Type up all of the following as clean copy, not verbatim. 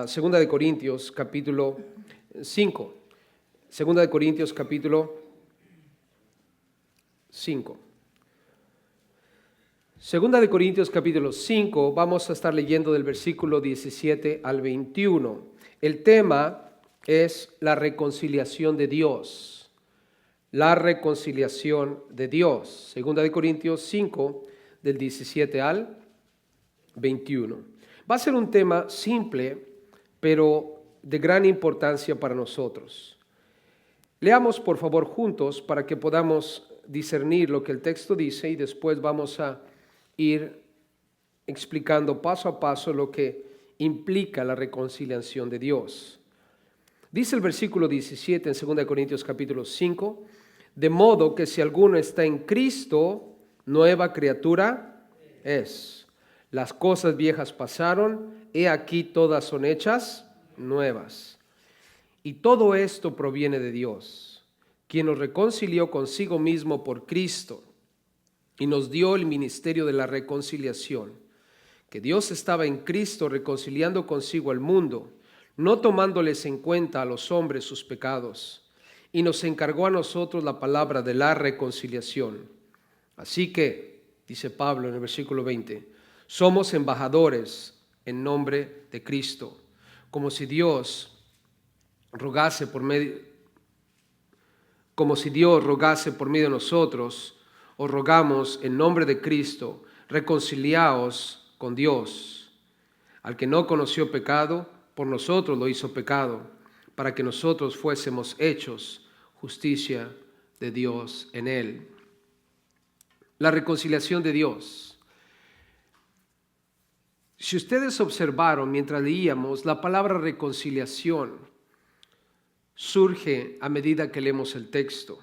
Segunda de Corintios capítulo 5. Segunda de Corintios capítulo 5. Segunda de Corintios capítulo 5, vamos a estar leyendo del versículo 17 al 21. El tema es la reconciliación de Dios. La reconciliación de Dios. Segunda de Corintios 5, del 17 al 21. Va a ser un tema simple, pero de gran importancia para nosotros. Leamos por favor juntos para que podamos discernir lo que el texto dice y después vamos a ir explicando paso a paso lo que implica la reconciliación de Dios. Dice el versículo 17 en 2 Corintios capítulo 5, de modo que si alguno está en Cristo, nueva criatura es. Las cosas viejas pasaron, he aquí todas son hechas nuevas. Y todo esto proviene de Dios, quien nos reconcilió consigo mismo por Cristo y nos dio el ministerio de la reconciliación, que Dios estaba en Cristo reconciliando consigo al mundo, no tomándoles en cuenta a los hombres sus pecados, y nos encargó a nosotros la palabra de la reconciliación. Así que, dice Pablo en el versículo 20, somos embajadores en nombre de Cristo, como si Dios rogase por medio de nosotros. Os rogamos en nombre de Cristo, reconciliaos con Dios. Al que no conoció pecado, por nosotros lo hizo pecado, para que nosotros fuésemos hechos justicia de Dios en él. La reconciliación de Dios. Si ustedes observaron mientras leíamos, la palabra reconciliación surge a medida que leemos el texto,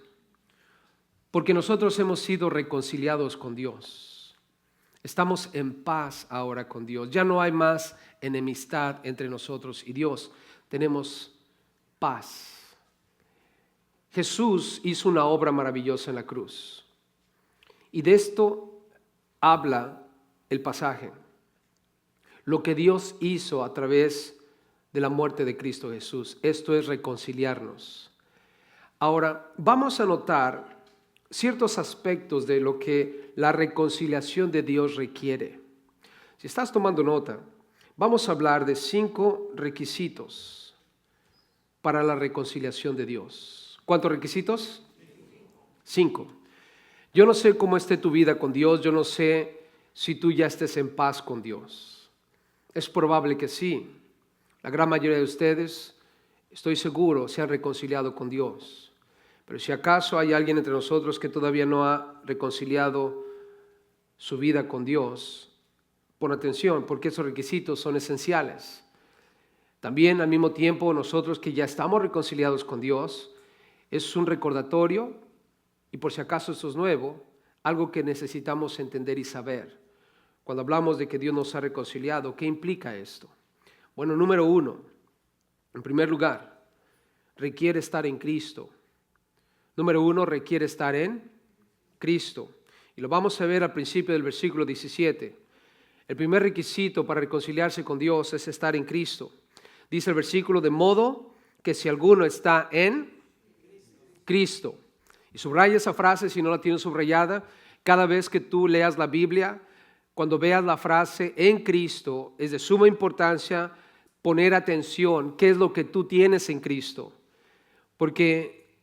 porque nosotros hemos sido reconciliados con Dios. Estamos en paz ahora con Dios. Ya no hay más enemistad entre nosotros y Dios. Tenemos paz. Jesús hizo una obra maravillosa en la cruz. Y de esto habla el pasaje. Lo que Dios hizo a través de la muerte de Cristo Jesús. Esto es reconciliarnos. Ahora, vamos a notar ciertos aspectos de lo que la reconciliación de Dios requiere. Si estás tomando nota, vamos a hablar de 5 requisitos para la reconciliación de Dios. ¿Cuántos requisitos? 5. Yo no sé cómo esté tu vida con Dios, yo no sé si tú ya estés en paz con Dios. Es probable que sí. La gran mayoría de ustedes, estoy seguro, se han reconciliado con Dios. Pero si acaso hay alguien entre nosotros que todavía no ha reconciliado su vida con Dios, pon atención, porque esos requisitos son esenciales. También al mismo tiempo nosotros que ya estamos reconciliados con Dios, es un recordatorio, y por si acaso esto es nuevo, algo que necesitamos entender y saber. Cuando hablamos de que Dios nos ha reconciliado, ¿qué implica esto? Bueno, número 1, en primer lugar, requiere estar en Cristo. Número 1, requiere estar en Cristo. Y lo vamos a ver al principio del versículo 17. El primer requisito para reconciliarse con Dios es estar en Cristo. Dice el versículo, de modo que si alguno está en Cristo. Y subraya esa frase si no la tienes subrayada. Cada vez que tú leas la Biblia, cuando veas la frase en Cristo, es de suma importancia poner atención qué es lo que tú tienes en Cristo. Porque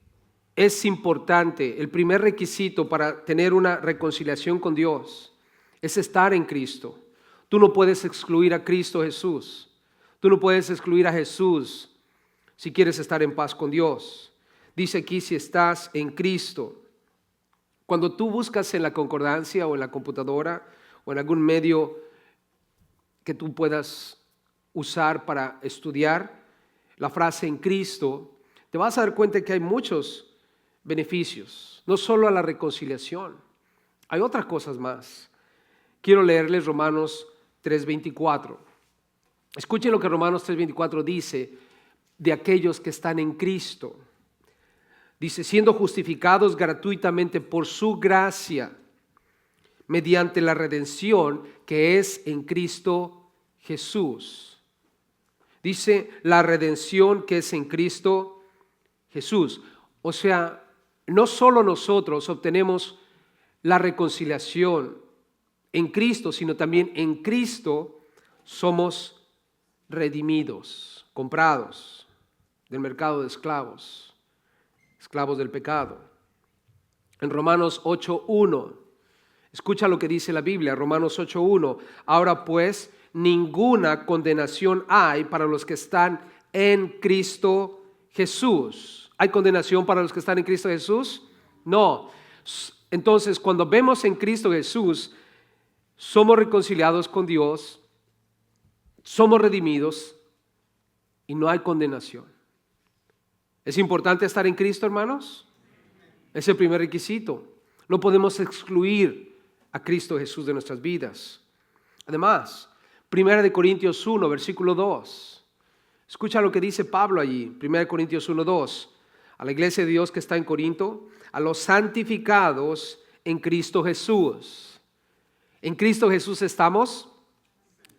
es importante, el primer requisito para tener una reconciliación con Dios es estar en Cristo. Tú no puedes excluir a Cristo Jesús. Tú no puedes excluir a Jesús si quieres estar en paz con Dios. Dice aquí si estás en Cristo. Cuando tú buscas en la concordancia o en la computadora o en algún medio que tú puedas usar para estudiar la frase en Cristo, te vas a dar cuenta que hay muchos beneficios, no solo a la reconciliación, hay otras cosas más. Quiero leerles Romanos 3:24. Escuchen lo que Romanos 3:24 dice de aquellos que están en Cristo. Dice, siendo justificados gratuitamente por su gracia, mediante la redención que es en Cristo Jesús. Dice la redención que es en Cristo Jesús. O sea, no solo nosotros obtenemos la reconciliación en Cristo, sino también en Cristo somos redimidos, comprados del mercado de esclavos, esclavos del pecado. En Romanos 8:1, escucha lo que dice la Biblia, Romanos 8:1. Ahora pues, ninguna condenación hay para los que están en Cristo Jesús. ¿Hay condenación para los que están en Cristo Jesús? No. Entonces, cuando vemos en Cristo Jesús, somos reconciliados con Dios, somos redimidos y no hay condenación. ¿Es importante estar en Cristo, hermanos? Es el primer requisito. No podemos excluir a Cristo Jesús de nuestras vidas. Además, 1 Corintios 1, versículo 2. Escucha lo que dice Pablo allí, 1 Corintios 1, 2. A la iglesia de Dios que está en Corinto, a los santificados en Cristo Jesús. En Cristo Jesús estamos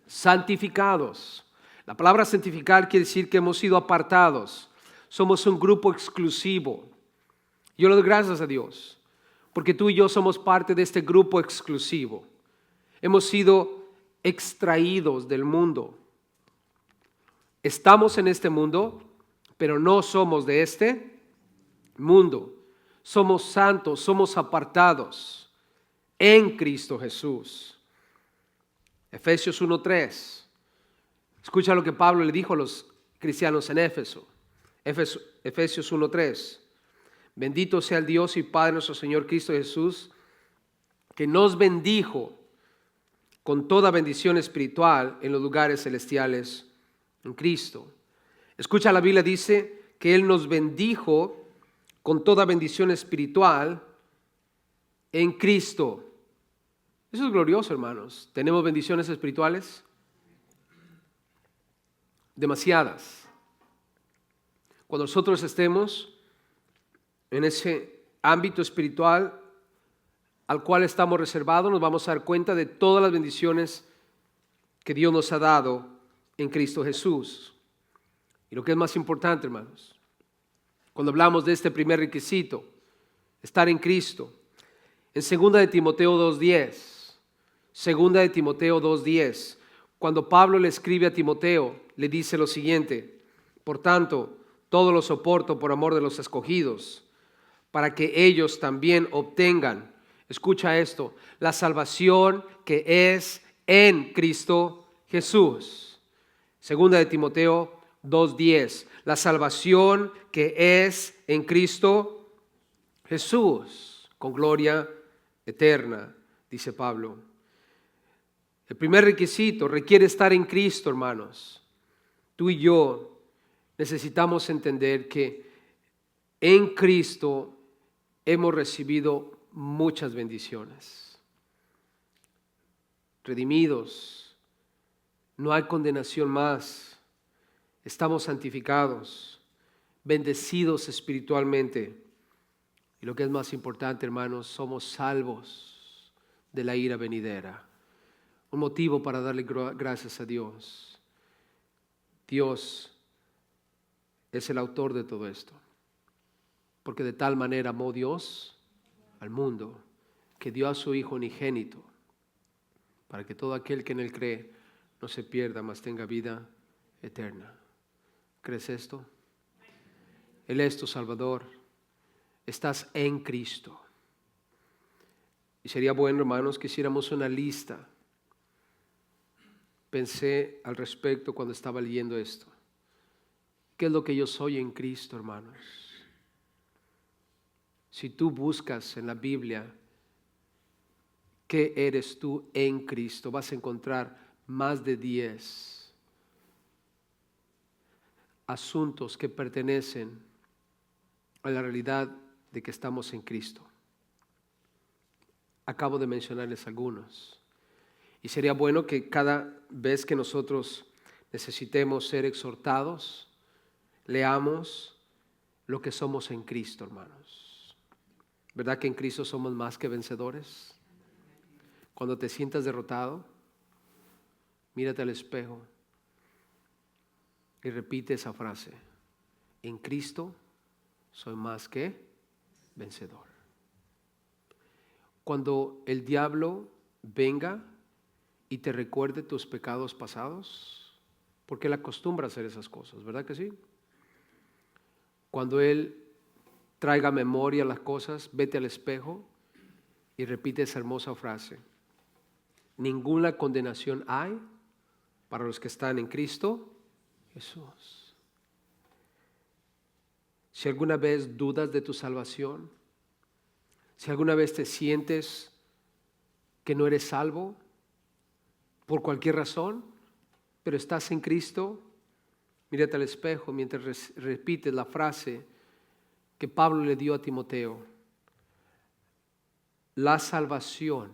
santificados. La palabra santificar quiere decir que hemos sido apartados. Somos un grupo exclusivo. Yo le doy gracias a Dios, porque tú y yo somos parte de este grupo exclusivo. Hemos sido extraídos del mundo. Estamos en este mundo, pero no somos de este mundo. Somos santos, somos apartados en Cristo Jesús. Efesios 1:3. Escucha lo que Pablo le dijo a los cristianos en Éfeso. Efesios 1:3. Bendito sea el Dios y Padre nuestro Señor Cristo Jesús, que nos bendijo con toda bendición espiritual en los lugares celestiales en Cristo. Escucha, la Biblia dice que Él nos bendijo con toda bendición espiritual en Cristo. Eso es glorioso, hermanos. ¿Tenemos bendiciones espirituales? Demasiadas. Cuando nosotros estemos en ese ámbito espiritual al cual estamos reservados, nos vamos a dar cuenta de todas las bendiciones que Dios nos ha dado en Cristo Jesús. Y lo que es más importante, hermanos, cuando hablamos de este primer requisito, estar en Cristo, en 2 de Timoteo 2:10, 2 de Timoteo 2:10, cuando Pablo le escribe a Timoteo, le dice lo siguiente: por tanto, todo lo soporto por amor de los escogidos, para que ellos también obtengan, escucha esto, la salvación que es en Cristo Jesús. 2 de Timoteo 2:10, la salvación que es en Cristo Jesús, con gloria eterna, dice Pablo. El primer requisito requiere estar en Cristo, hermanos. Tú y yo necesitamos entender que en Cristo hemos recibido muchas bendiciones. Redimidos, no hay condenación más. Estamos santificados, bendecidos espiritualmente. Y lo que es más importante, hermanos, somos salvos de la ira venidera. Un motivo para darle gracias a Dios. Dios es el autor de todo esto. Porque de tal manera amó Dios al mundo, que dio a su Hijo unigénito, para que todo aquel que en Él cree no se pierda, mas tenga vida eterna. ¿Crees esto? Él es tu Salvador. Estás en Cristo. Y sería bueno, hermanos, que hiciéramos una lista. Pensé al respecto cuando estaba leyendo esto. ¿Qué es lo que yo soy en Cristo, hermanos? Si tú buscas en la Biblia qué eres tú en Cristo, vas a encontrar más de 10 asuntos que pertenecen a la realidad de que estamos en Cristo. Acabo de mencionarles algunos. Y sería bueno que cada vez que nosotros necesitemos ser exhortados, leamos lo que somos en Cristo, hermanos. ¿Verdad que en Cristo somos más que vencedores? Cuando te sientas derrotado, mírate al espejo y repite esa frase. En Cristo soy más que vencedor. Cuando el diablo venga y te recuerde tus pecados pasados, porque él acostumbra a hacer esas cosas, ¿verdad que sí? Cuando él traiga a memoria las cosas, vete al espejo y repite esa hermosa frase. Ninguna condenación hay para los que están en Cristo Jesús. Si alguna vez dudas de tu salvación, si alguna vez te sientes que no eres salvo por cualquier razón, pero estás en Cristo, mírate al espejo mientras repites la frase que Pablo le dio a Timoteo. La salvación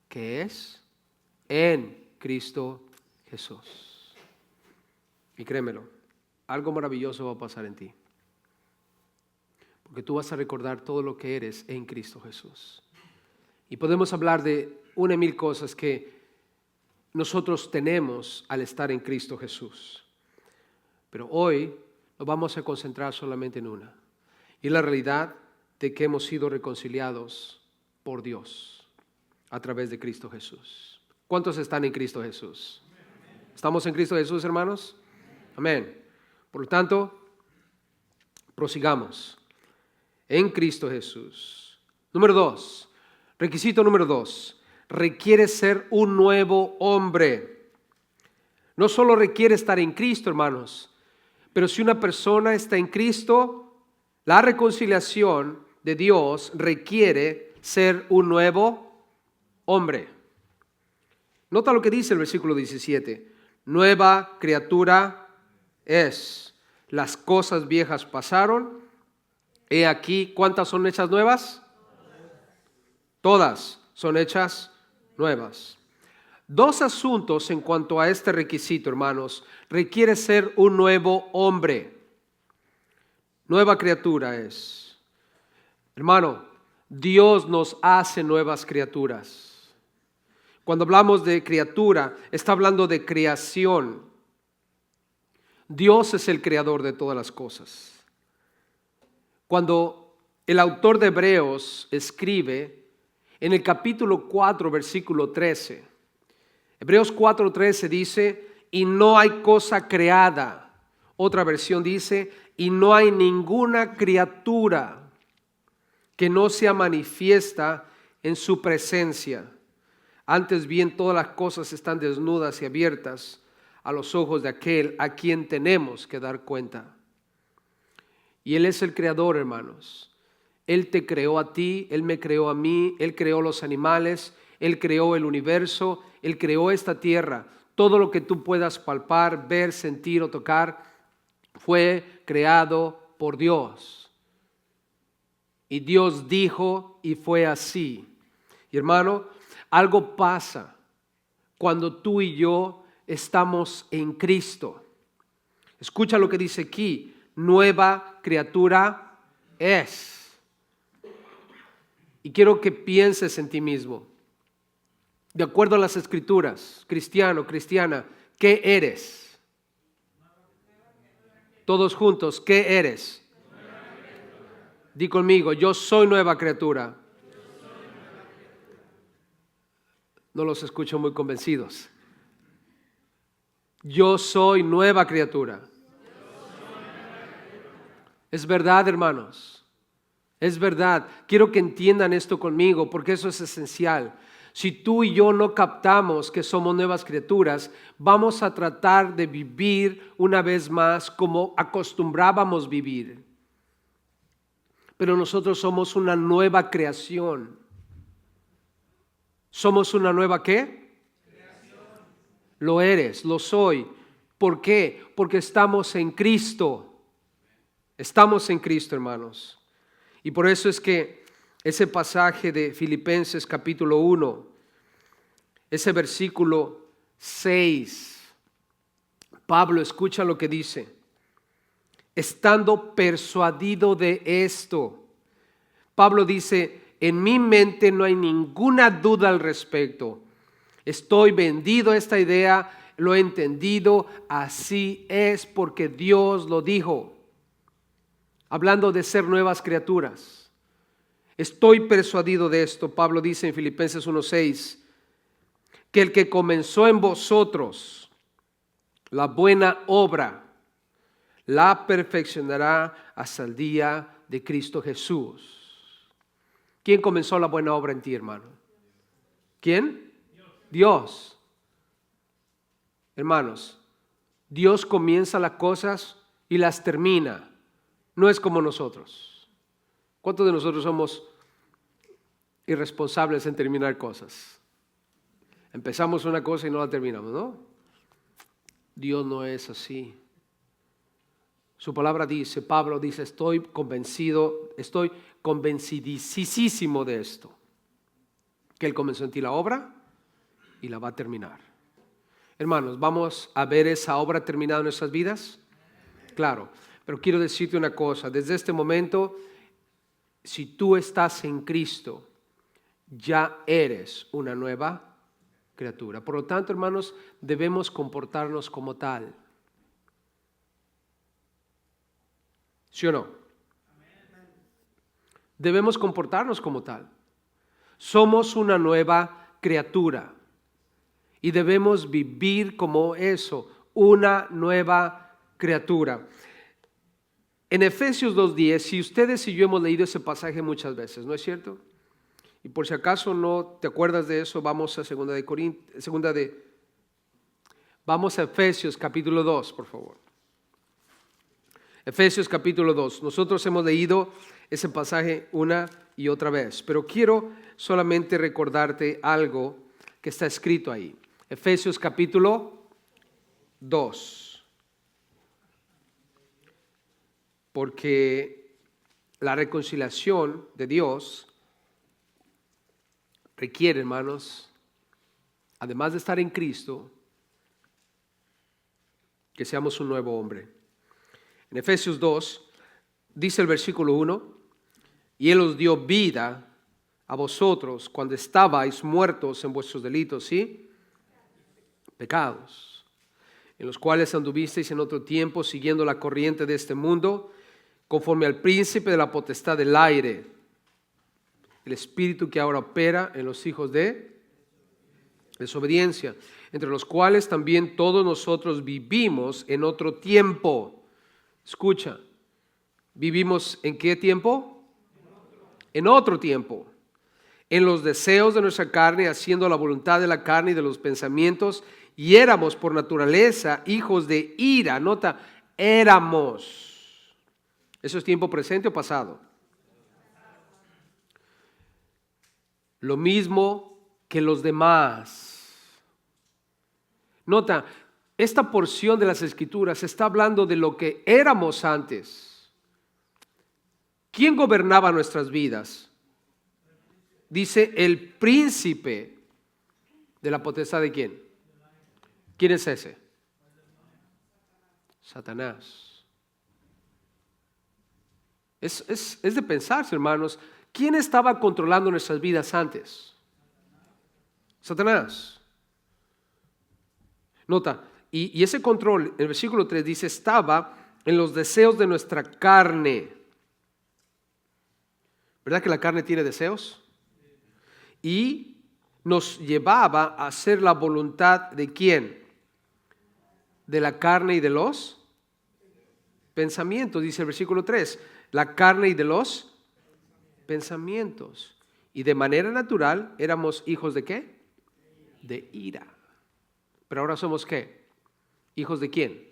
que es en Cristo Jesús. Y créemelo, algo maravilloso va a pasar en ti. Porque tú vas a recordar todo lo que eres en Cristo Jesús. Y podemos hablar de 1,000 cosas que nosotros tenemos al estar en Cristo Jesús. Pero hoy nos vamos a concentrar solamente en una. Y la realidad de que hemos sido reconciliados por Dios a través de Cristo Jesús. ¿Cuántos están en Cristo Jesús? ¿Estamos en Cristo Jesús, hermanos? Amén. Por lo tanto, prosigamos. En Cristo Jesús. Número 2. Requisito número 2. Requiere ser un nuevo hombre. No solo requiere estar en Cristo, hermanos, pero si una persona está en Cristo, la reconciliación de Dios requiere ser un nuevo hombre. Nota lo que dice el versículo 17. Nueva criatura es. Las cosas viejas pasaron. He aquí, ¿cuántas son hechas nuevas? Todas son hechas nuevas. 2 asuntos en cuanto a este requisito, hermanos. Requiere ser un nuevo hombre. Nueva criatura es. Hermano, Dios nos hace nuevas criaturas. Cuando hablamos de criatura, está hablando de creación. Dios es el creador de todas las cosas. Cuando el autor de Hebreos escribe en el capítulo 4, versículo 13, Hebreos 4:13 dice, y no hay cosa creada. Otra versión dice, y no hay ninguna criatura que no sea manifiesta en su presencia. Antes bien, todas las cosas están desnudas y abiertas a los ojos de aquel a quien tenemos que dar cuenta. Y Él es el creador, hermanos. Él te creó a ti, Él me creó a mí, Él creó los animales, Él creó el universo, Él creó esta tierra. Todo lo que tú puedas palpar, ver, sentir o tocar fue creado por Dios. Y Dios dijo y fue así. Y hermano, algo pasa cuando tú y yo estamos en Cristo. Escucha lo que dice aquí. Nueva criatura es. Y quiero que pienses en ti mismo. De acuerdo a las Escrituras, cristiano, cristiana, ¿qué eres? Todos juntos, ¿qué eres? Di conmigo, yo soy nueva criatura. No los escucho muy convencidos. Yo soy nueva criatura. Es verdad, hermanos. Es verdad. Quiero que entiendan esto conmigo porque eso es esencial. Si tú y yo no captamos que somos nuevas criaturas, vamos a tratar de vivir una vez más como acostumbrábamos vivir. Pero nosotros somos una nueva creación. ¿Somos una nueva qué? Creación. Lo eres, lo soy. ¿Por qué? Porque estamos en Cristo. Estamos en Cristo, hermanos. Y por eso es que ese pasaje de Filipenses capítulo 1, ese versículo 6, Pablo escucha lo que dice. Estando persuadido de esto, Pablo dice, en mi mente no hay ninguna duda al respecto. Estoy vendido a esta idea, lo he entendido, así es porque Dios lo dijo. Hablando de ser nuevas criaturas. Estoy persuadido de esto. Pablo dice en Filipenses 1:6 que el que comenzó en vosotros la buena obra la perfeccionará hasta el día de Cristo Jesús. ¿Quién comenzó la buena obra en ti, hermano? ¿Quién? Dios. Hermanos, Dios comienza las cosas y las termina. No es como nosotros. ¿Cuántos de nosotros somos irresponsables en terminar cosas? Empezamos una cosa y no la terminamos, ¿no? Dios no es así. Su palabra dice, Pablo dice, estoy convencidísimo de esto, que Él comenzó en ti la obra y la va a terminar. Hermanos, ¿vamos a ver esa obra terminada en nuestras vidas? Claro, pero quiero decirte una cosa, desde este momento, si tú estás en Cristo, ya eres una nueva criatura. Por lo tanto, hermanos, debemos comportarnos como tal. ¿Sí o no? Debemos comportarnos como tal. Somos una nueva criatura y debemos vivir como eso, una nueva criatura. En Efesios 2:10, si ustedes y yo hemos leído ese pasaje muchas veces, ¿no es cierto? Y por si acaso no te acuerdas de eso, vamos a vamos a Efesios capítulo 2, por favor. Efesios capítulo 2. Nosotros hemos leído ese pasaje una y otra vez, pero quiero solamente recordarte algo que está escrito ahí. Efesios capítulo 2. Porque la reconciliación de Dios requiere, hermanos, además de estar en Cristo, que seamos un nuevo hombre. En Efesios 2, dice el versículo 1, y Él os dio vida a vosotros cuando estabais muertos en vuestros delitos y pecados, en los cuales anduvisteis en otro tiempo siguiendo la corriente de este mundo, conforme al príncipe de la potestad del aire, el espíritu que ahora opera en los hijos de desobediencia, entre los cuales también todos nosotros vivimos en otro tiempo. Escucha, ¿vivimos en qué tiempo? En otro tiempo. En los deseos de nuestra carne, haciendo la voluntad de la carne y de los pensamientos, y éramos por naturaleza hijos de ira. Nota, éramos. ¿Eso es tiempo presente o pasado? Lo mismo que los demás. Nota, esta porción de las Escrituras está hablando de lo que éramos antes. ¿Quién gobernaba nuestras vidas? Dice el príncipe de la potestad de ¿quién? ¿Quién es ese? Satanás. Es de pensarse, hermanos, ¿quién estaba controlando nuestras vidas antes? Satanás. Nota, y ese control, el versículo 3 dice, estaba en los deseos de nuestra carne. ¿Verdad que la carne tiene deseos? Y nos llevaba a hacer la voluntad de ¿quién? De la carne y de los pensamientos, dice el versículo 3. La carne y de los pensamientos. Y de manera natural éramos hijos de ¿qué? De ira. Pero ahora somos ¿qué? ¿Hijos de quién?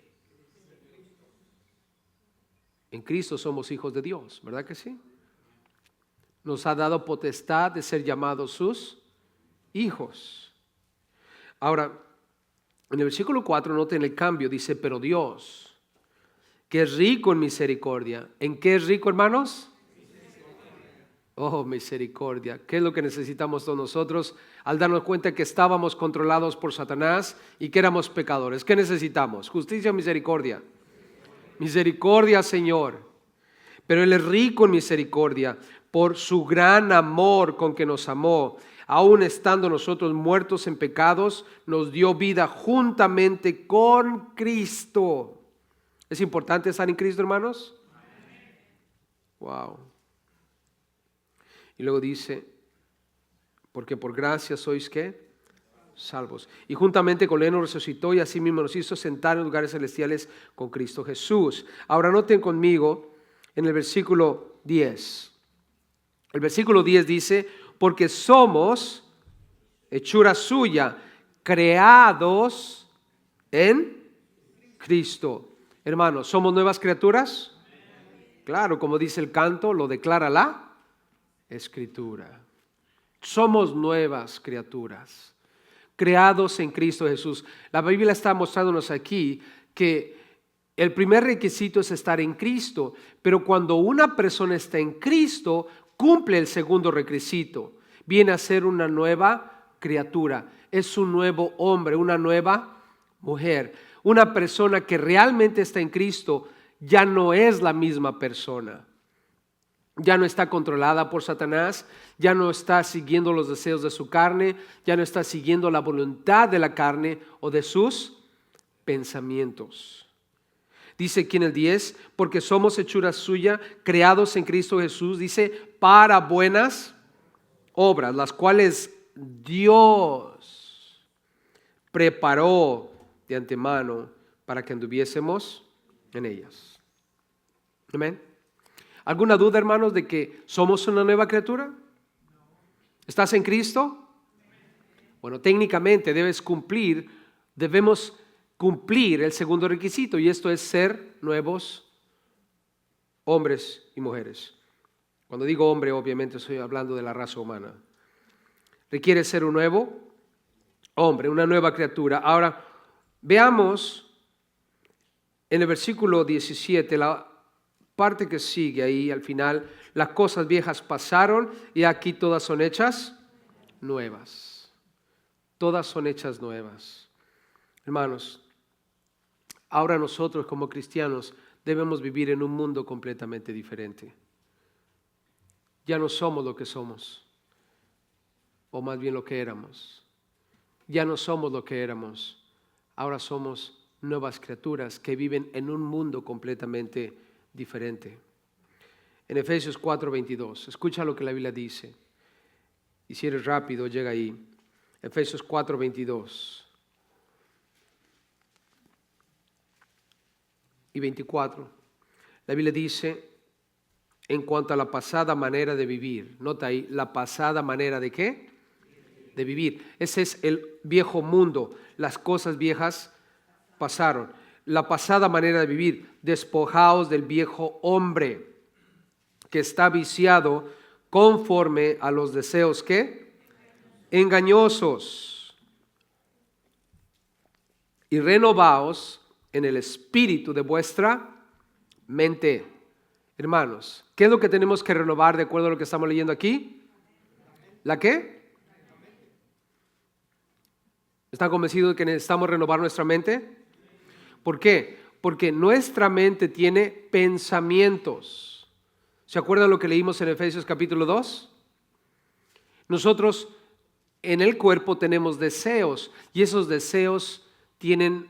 En Cristo somos hijos de Dios, ¿verdad que sí? Nos ha dado potestad de ser llamados sus hijos. Ahora, en el versículo 4, noten el cambio, dice, pero Dios, que es rico en misericordia. ¿En qué es rico, hermanos? Oh, misericordia. ¿Qué es lo que necesitamos todos nosotros al darnos cuenta que estábamos controlados por Satanás y que éramos pecadores? ¿Qué necesitamos? Justicia o misericordia. Misericordia, Señor. Pero Él es rico en misericordia por su gran amor con que nos amó, aun estando nosotros muertos en pecados, nos dio vida juntamente con Cristo. ¿Es importante estar en Cristo, hermanos? Wow. Y luego dice, porque por gracia sois ¿qué? Salvos. Y juntamente con él nos resucitó y asimismo nos hizo sentar en lugares celestiales con Cristo Jesús. Ahora noten conmigo en el versículo 10. El versículo 10 dice, porque somos hechura suya, creados en Cristo. Hermanos, ¿somos nuevas criaturas? Claro, como dice el canto, lo declara la Escritura. Somos nuevas criaturas, creados en Cristo Jesús. La Biblia está mostrándonos aquí que el primer requisito es estar en Cristo, pero cuando una persona está en Cristo, cumple el segundo requisito. Viene a ser una nueva criatura, es un nuevo hombre, una nueva mujer. Una persona que realmente está en Cristo ya no es la misma persona. Ya no está controlada por Satanás, ya no está siguiendo los deseos de su carne, ya no está siguiendo la voluntad de la carne o de sus pensamientos. Dice aquí en el 10, porque somos hechura suya, creados en Cristo Jesús, dice, para buenas obras, las cuales Dios preparó de antemano para que anduviésemos en ellas. Amén. ¿Alguna duda, hermanos, de que somos una nueva criatura? ¿Estás en Cristo? Bueno, técnicamente debemos cumplir el segundo requisito, y esto es ser nuevos hombres y mujeres. Cuando digo hombre, obviamente estoy hablando de la raza humana. Requiere ser un nuevo hombre, una nueva criatura. Ahora, veamos en el versículo 17, la parte que sigue ahí al final, las cosas viejas pasaron y aquí todas son hechas nuevas. Todas son hechas nuevas. Hermanos, ahora nosotros como cristianos debemos vivir en un mundo completamente diferente. Ya no somos lo que somos, o más bien lo que éramos. Ya no somos lo que éramos, ahora somos nuevas criaturas que viven en un mundo completamente diferente. En Efesios 4:22, escucha lo que la Biblia dice, y si eres rápido llega ahí. Efesios 4:22 y 24, la Biblia dice, en cuanto a la pasada manera de vivir, nota ahí, la pasada manera de ¿qué? De vivir. Ese es el viejo mundo, las cosas viejas pasaron. La pasada manera de vivir, despojaos del viejo hombre que está viciado conforme a los deseos ¿qué? Engañosos, y renovaos en el espíritu de vuestra mente. Hermanos, ¿qué es lo que tenemos que renovar de acuerdo a lo que estamos leyendo aquí? ¿La qué? ¿Están convencidos de que necesitamos renovar nuestra mente? ¿Por qué? Porque nuestra mente tiene pensamientos. ¿Se acuerdan lo que leímos en Efesios capítulo 2? Nosotros en el cuerpo tenemos deseos y esos deseos tienen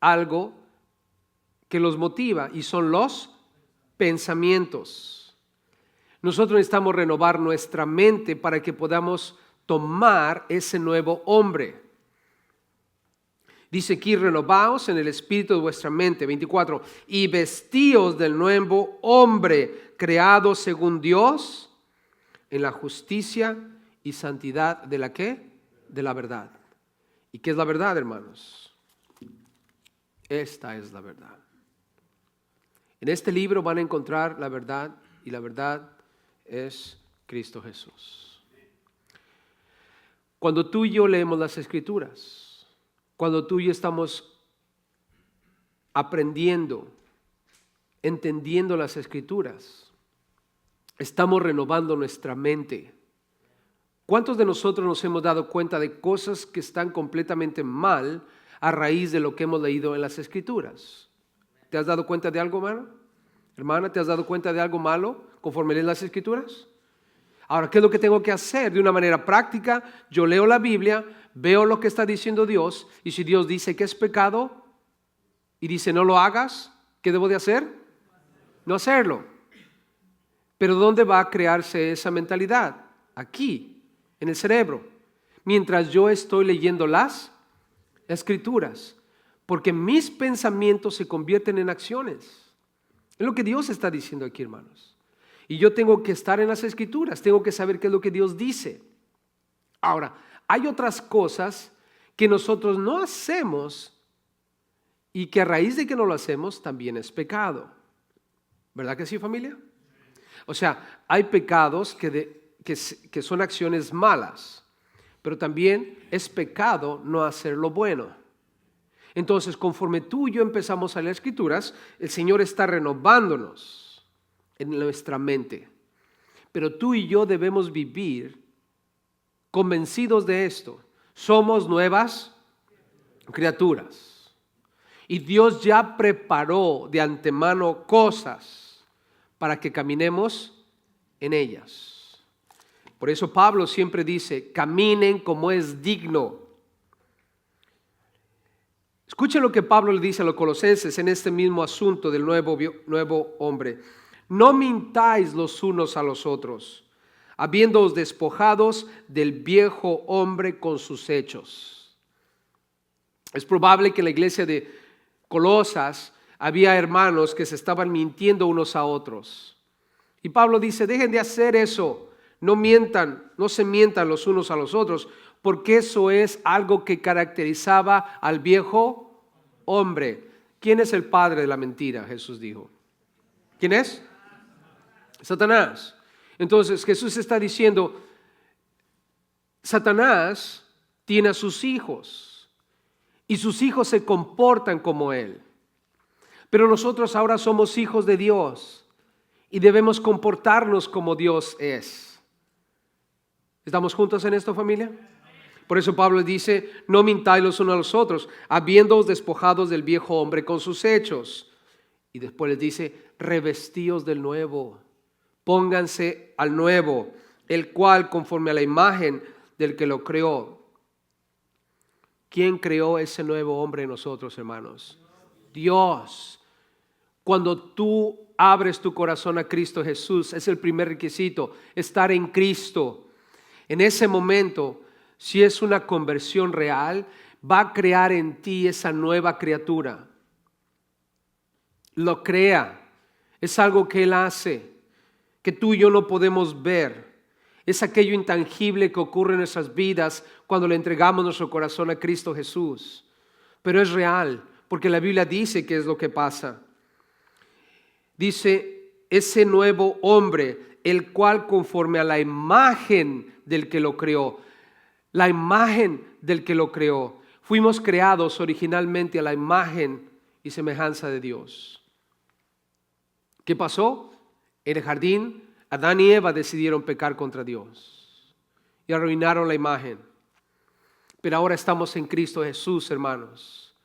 algo que los motiva y son los pensamientos. Nosotros necesitamos renovar nuestra mente para que podamos tomar ese nuevo hombre. Dice aquí, renovaos en el espíritu de vuestra mente, 24, y vestíos del nuevo hombre, creado según Dios, en la justicia y santidad de la ¿qué? De la verdad. ¿Y qué es la verdad, hermanos? Esta es la verdad. En este libro van a encontrar la verdad, y la verdad es Cristo Jesús. Cuando tú y yo leemos las Escrituras, cuando tú y yo estamos aprendiendo, entendiendo las Escrituras, estamos renovando nuestra mente. ¿Cuántos de nosotros nos hemos dado cuenta de cosas que están completamente mal a raíz de lo que hemos leído en las Escrituras? ¿Te has dado cuenta de algo, hermano? Hermana, ¿te has dado cuenta de algo malo conforme lees las Escrituras? Ahora, ¿qué es lo que tengo que hacer? De una manera práctica, yo leo la Biblia, veo lo que está diciendo Dios, y si Dios dice que es pecado y dice no lo hagas, ¿qué debo de hacer? No hacerlo. Pero ¿dónde va a crearse esa mentalidad? Aquí, en el cerebro, mientras yo estoy leyendo las Escrituras, porque mis pensamientos se convierten en acciones. Es lo que Dios está diciendo aquí, hermanos. Y yo tengo que estar en las Escrituras, tengo que saber qué es lo que Dios dice. Ahora, hay otras cosas que nosotros no hacemos y que a raíz de que no lo hacemos también es pecado. ¿Verdad que sí, familia? O sea, hay pecados que son acciones malas, pero también es pecado no hacer lo bueno. Entonces, conforme tú y yo empezamos a leer Escrituras, el Señor está renovándonos en nuestra mente. Pero tú y yo debemos vivir convencidos de esto. Somos nuevas criaturas. Y Dios ya preparó de antemano cosas para que caminemos en ellas. Por eso Pablo siempre dice, caminen como es digno. Escuchen lo que Pablo le dice a los colosenses en este mismo asunto del nuevo hombre. No mintáis los unos a los otros, habiéndoos despojados del viejo hombre con sus hechos. Es probable que en la iglesia de Colosas había hermanos que se estaban mintiendo unos a otros. Y Pablo dice, dejen de hacer eso, no mientan, no se mientan los unos a los otros, porque eso es algo que caracterizaba al viejo hombre. ¿Quién es el padre de la mentira? Jesús dijo. ¿Quién es? Satanás. Entonces Jesús está diciendo, Satanás tiene a sus hijos y sus hijos se comportan como él. Pero nosotros ahora somos hijos de Dios y debemos comportarnos como Dios es. ¿Estamos juntos en esto, familia? Por eso Pablo dice, no mintáis los unos a los otros, habiéndoos despojados del viejo hombre con sus hechos. Y después les dice, revestíos del nuevo, pónganse al nuevo, el cual conforme a la imagen del que lo creó. ¿Quién creó ese nuevo hombre en nosotros, hermanos? Dios. Cuando tú abres tu corazón a Cristo Jesús, es el primer requisito, estar en Cristo. En ese momento, si es una conversión real, va a crear en ti esa nueva criatura. Lo crea. Es algo que Él hace, que tú y yo no podemos ver. Es aquello intangible que ocurre en nuestras vidas cuando le entregamos nuestro corazón a Cristo Jesús. Pero es real, porque la Biblia dice que es lo que pasa. Dice, ese nuevo hombre, el cual conforme a la imagen del que lo creó, la imagen del que lo creó. Fuimos creados originalmente a la imagen y semejanza de Dios. ¿Qué pasó? En el jardín, Adán y Eva decidieron pecar contra Dios y arruinaron la imagen. Pero ahora estamos en Cristo Jesús, hermanos.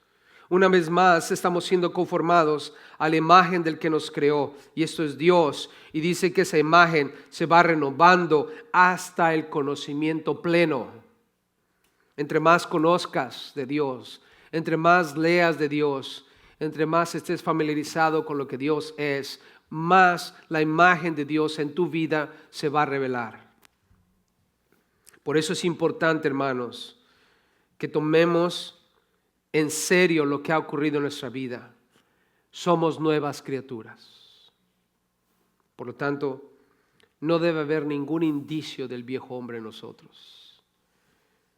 Una vez más estamos siendo conformados a la imagen del que nos creó, y esto es Dios, y dice que esa imagen se va renovando hasta el conocimiento pleno. Entre más conozcas de Dios, entre más leas de Dios, entre más estés familiarizado con lo que Dios es, más la imagen de Dios en tu vida se va a revelar. Por eso es importante, hermanos, que tomemos en serio lo que ha ocurrido en nuestra vida. Somos nuevas criaturas. Por lo tanto, no debe haber ningún indicio del viejo hombre en nosotros.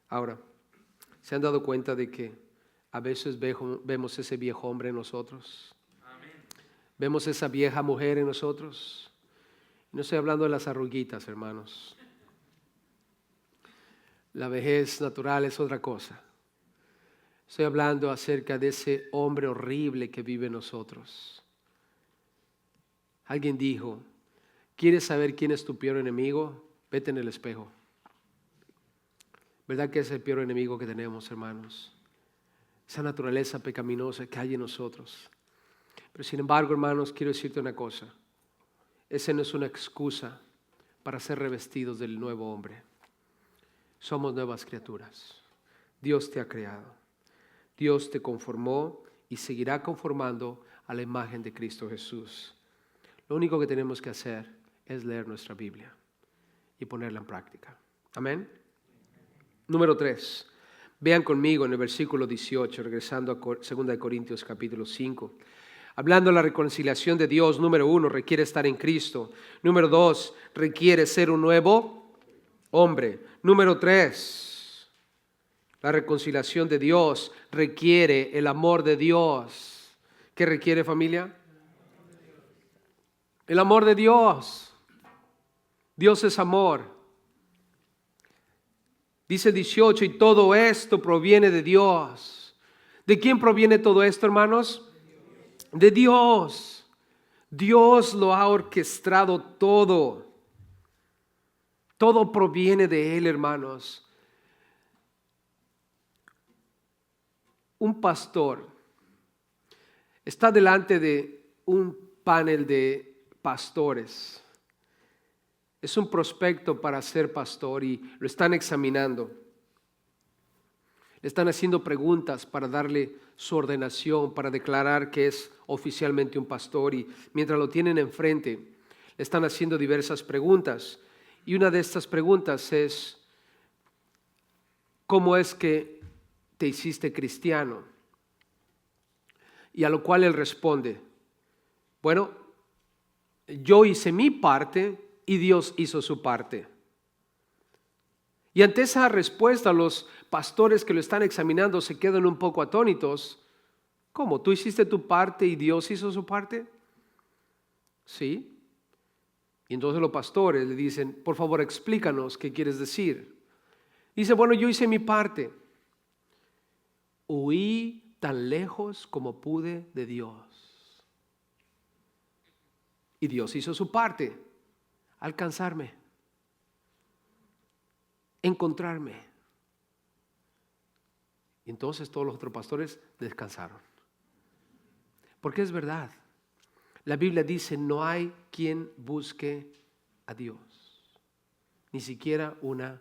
Ahora, ¿se han dado cuenta de que a veces vemos ese viejo hombre en nosotros? Amén. Vemos esa vieja mujer en nosotros. No estoy hablando de las arruguitas, hermanos. La vejez natural es otra cosa. Estoy hablando acerca de ese hombre horrible que vive en nosotros. Alguien dijo, ¿quieres saber quién es tu peor enemigo? Vete en el espejo. ¿Verdad que es el peor enemigo que tenemos, hermanos? Esa naturaleza pecaminosa que hay en nosotros. Pero sin embargo, hermanos, quiero decirte una cosa. Esa no es una excusa para ser revestidos del nuevo hombre. Somos nuevas criaturas. Dios te ha creado. Dios te conformó y seguirá conformando a la imagen de Cristo Jesús. Lo único que tenemos que hacer es leer nuestra Biblia y ponerla en práctica. Amén. Número 3. Vean conmigo en el versículo 18, regresando a 2 Corintios capítulo 5. Hablando de la reconciliación de Dios, número 1, requiere estar en Cristo. Número 2, requiere ser un nuevo hombre. Número 3, la reconciliación de Dios requiere el amor de Dios. ¿Qué requiere, familia? El amor de Dios. Dios es amor. Dice 18, y todo esto proviene de Dios. ¿De quién proviene todo esto, hermanos? De Dios. Dios lo ha orquestado todo. Todo proviene de Él, hermanos. Un pastor está delante de un panel de pastores. Es un prospecto para ser pastor y lo están examinando. Le están haciendo preguntas para darle su ordenación, para declarar que es oficialmente un pastor. Y mientras lo tienen enfrente, le están haciendo diversas preguntas. Y una de estas preguntas es, ¿cómo es que te hiciste cristiano? Y a lo cual él responde, bueno, yo hice mi parte y Dios hizo su parte. Y ante esa respuesta, los pastores que lo están examinando se quedan un poco atónitos. ¿Cómo? ¿Tú hiciste tu parte y Dios hizo su parte? Sí. Y entonces los pastores le dicen, por favor, explícanos qué quieres decir. Dice, bueno, yo hice mi parte. Huí tan lejos como pude de Dios. Y Dios hizo su parte. Alcanzarme, encontrarme. Y entonces todos los otros pastores descansaron. Porque es verdad. La Biblia dice, no hay quien busque a Dios. Ni siquiera una